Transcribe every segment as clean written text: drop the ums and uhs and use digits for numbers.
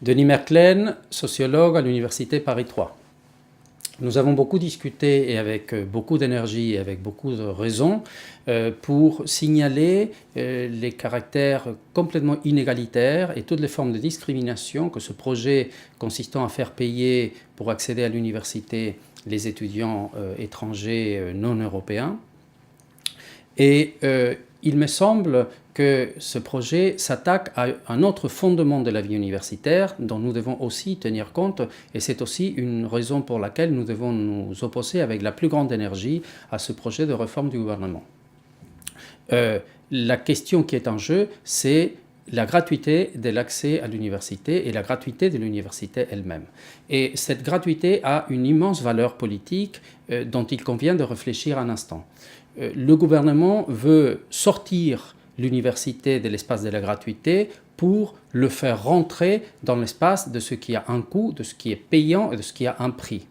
Denis Merklen, sociologue à l'Université Paris 3. Nous avons beaucoup discuté et avec beaucoup d'énergie et avec beaucoup de raison pour signaler les caractères complètement inégalitaires et toutes les formes de discrimination que ce projet consistant à faire payer pour accéder à l'université les étudiants étrangers non européens. Et il me semble que ce projet s'attaque à un autre fondement de la vie universitaire dont nous devons aussi tenir compte, et c'est aussi une raison pour laquelle nous devons nous opposer avec la plus grande énergie à ce projet de réforme du gouvernement. La question qui est en jeu, c'est la gratuité de l'accès à l'université et la gratuité de l'université elle-même. Et cette gratuité a une immense valeur politique dont il convient de réfléchir un instant. Le gouvernement veut sortir l'université de l'espace de la gratuité pour le faire rentrer dans l'espace de ce qui a un coût, de ce qui est payant et de ce qui a un prix.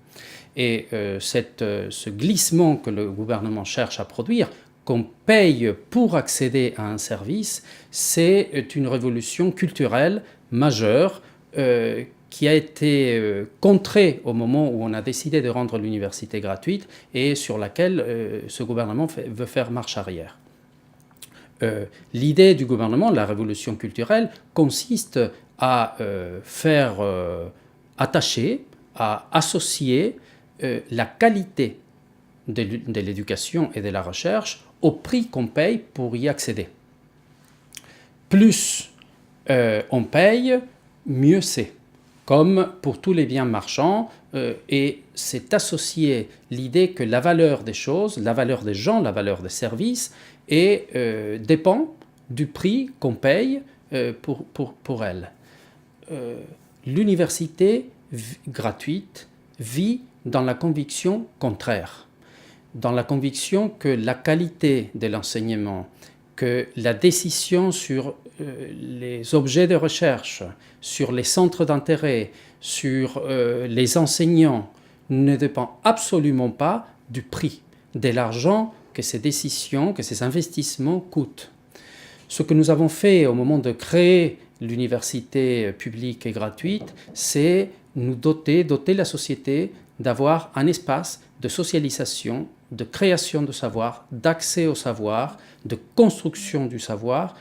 Et ce glissement que le gouvernement cherche à produire, qu'on paye pour accéder à un service, c'est une révolution culturelle majeure qui a été contrée au moment où on a décidé de rendre l'université gratuite et sur laquelle ce gouvernement veut faire marche arrière. L'idée du gouvernement, la révolution culturelle, consiste à faire attacher, à associer la qualité de l'éducation et de la recherche au prix qu'on paye pour y accéder. Plus on paye, mieux c'est. Comme pour tous les biens marchands, et c'est associé l'idée que la valeur des choses, la valeur des gens, la valeur des services, dépend du prix qu'on paye pour elle. L'université gratuite vit dans la conviction contraire, dans la conviction que la qualité de l'enseignement, que la décision sur les objets de recherche, sur les centres d'intérêt, sur les enseignants, ne dépend absolument pas du prix, de l'argent que ces décisions, que ces investissements coûtent. Ce que nous avons fait au moment de créer l'université publique et gratuite, c'est nous doter la société d'avoir un espace de socialisation, de création de savoir, d'accès au savoir, de construction du savoir,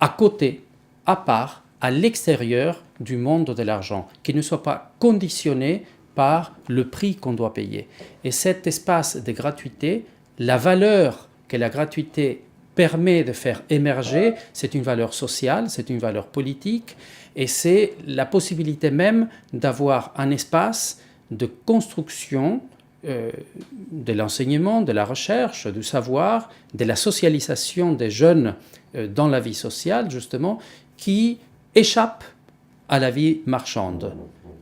à côté, à part, à l'extérieur du monde de l'argent, qui ne soit pas conditionné par le prix qu'on doit payer. Et cet espace de gratuité, la valeur que la gratuité permet de faire émerger, c'est une valeur sociale, c'est une valeur politique, et c'est la possibilité même d'avoir un espace de construction de l'enseignement, de la recherche, du savoir, de la socialisation des jeunes dans la vie sociale, justement, qui échappe à la vie marchande.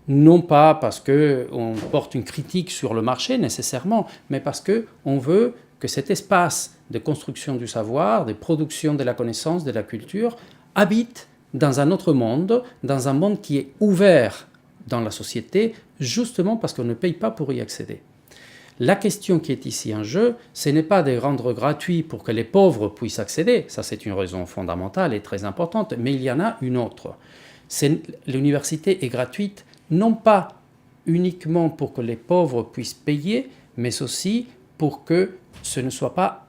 Non pas parce qu'on porte une critique sur le marché nécessairement, mais parce qu'on veut que cet espace de construction du savoir, de production de la connaissance, de la culture, habite dans un autre monde, dans un monde qui est ouvert dans la société, justement parce qu'on ne paye pas pour y accéder. La question qui est ici en jeu, ce n'est pas de rendre gratuit pour que les pauvres puissent accéder, ça c'est une raison fondamentale et très importante, mais il y en a une autre. L'université est gratuite non pas uniquement pour que les pauvres puissent payer, mais aussi pour que ce ne soit pas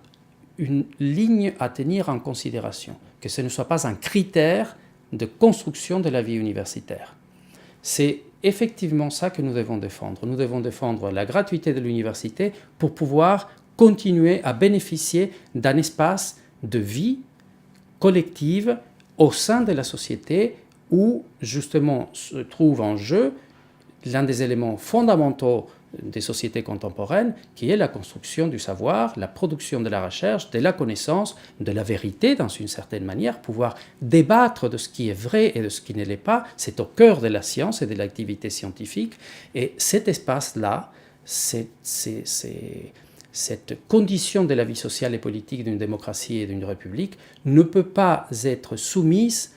une ligne à tenir en considération, que ce ne soit pas un critère de construction de la vie universitaire. C'est effectivement ça que nous devons défendre. Nous devons défendre la gratuité de l'université pour pouvoir continuer à bénéficier d'un espace de vie collective au sein de la société où justement se trouve en jeu l'un des éléments fondamentaux des sociétés contemporaines, qui est la construction du savoir, la production de la recherche, de la connaissance, de la vérité dans une certaine manière, pouvoir débattre de ce qui est vrai et de ce qui ne l'est pas, c'est au cœur de la science et de l'activité scientifique. Et cet espace-là, cette condition de la vie sociale et politique d'une démocratie et d'une république ne peut pas être soumise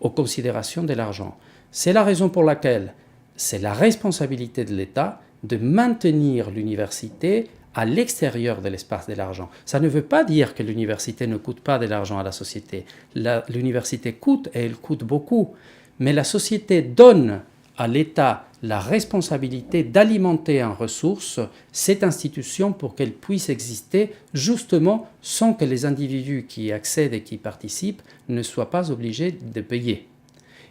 aux considérations de l'argent. C'est la raison pour laquelle c'est la responsabilité de l'État de maintenir l'université à l'extérieur de l'espace de l'argent. Ça ne veut pas dire que l'université ne coûte pas de l'argent à la société. L'université coûte, et elle coûte beaucoup. mais la société donne à l'État la responsabilité d'alimenter en ressources cette institution pour qu'elle puisse exister justement sans que les individus qui y accèdent et qui participent ne soient pas obligés de payer.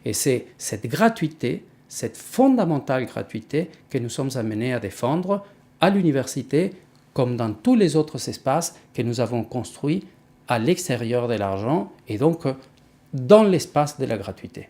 Et c'est cette gratuité, cette fondamentale gratuité que nous sommes amenés à défendre à l'université comme dans tous les autres espaces que nous avons construits à l'extérieur de l'argent et donc dans l'espace de la gratuité.